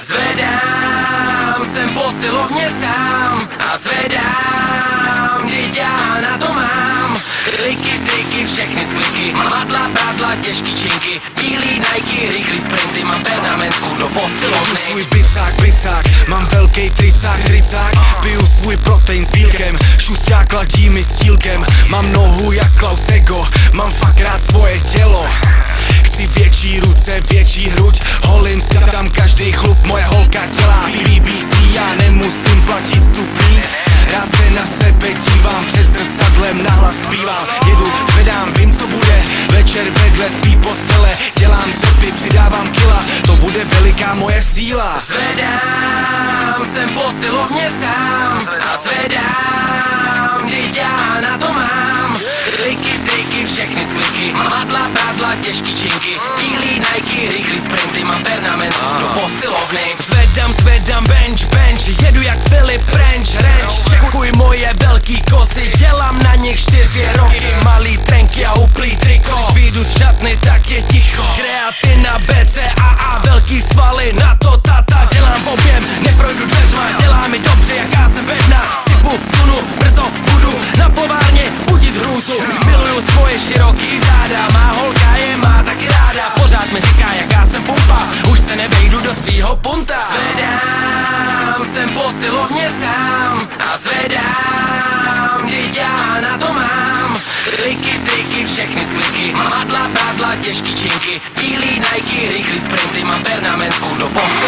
Zvedám, jsem posilovně sám a zvedám, vždyť já na to mám. Liky, triky, všechny cviky, madla, bradla, těžký činky, bílý Nike, rychlý sprinty, mám pernamentku do posilovny. Svůj bicák, mám velký tricák, piju svůj protein s bílkem, šusťák ladí mi stílkem, mám nohu jak Klaus Ego, mám fakt rád svoje tělo. Chci větší ruce, větší hruď, holím si tam každý chlup, moje holka dělá BBC, já nemusím platit vstupný. Rád se na sebe dívám, před zrcadlem nahlas zpívám. Jedu, zvedám, vím co bude, večer vedle svý postele, dělám cepy, přidávám kila, to bude veliká moje síla. Zvedám, jsem posilovně sám a zvedám, vždyť já na to mám. Liky, triky, všechny cviky, madla, bradla, těžký činky, bílý Nike, rychlý sprinty, mám pernamentku do posilovny. Zvedám, bench, jedu jak Filip Ranch, čekuj moje velký kozy, dělám na nich 4 roky, malý trenky a uplý triko. Když vyjdu z šatny, tak je ticho, kreatina, BCAA, velký svaly, na to tata, dělám objem, neprojdu dveřma, dělá mi dobře, jaká jsem bedna, sypu tunu, brzo budu na povárně budit hrůzu, miluju svoje široký záda, má holka je má taky ráda, pořád mi říká, jaká jsem pumpa, už se nevejdu do svýho punta. Zvedám, jsem posilovně sám a zvedám, vždyť já na to mám. Liky, triky, všechny cviky, madla, bradla, těžký činky, bílý Nike, rychlý sprinty, mám pernamentku do posilovny.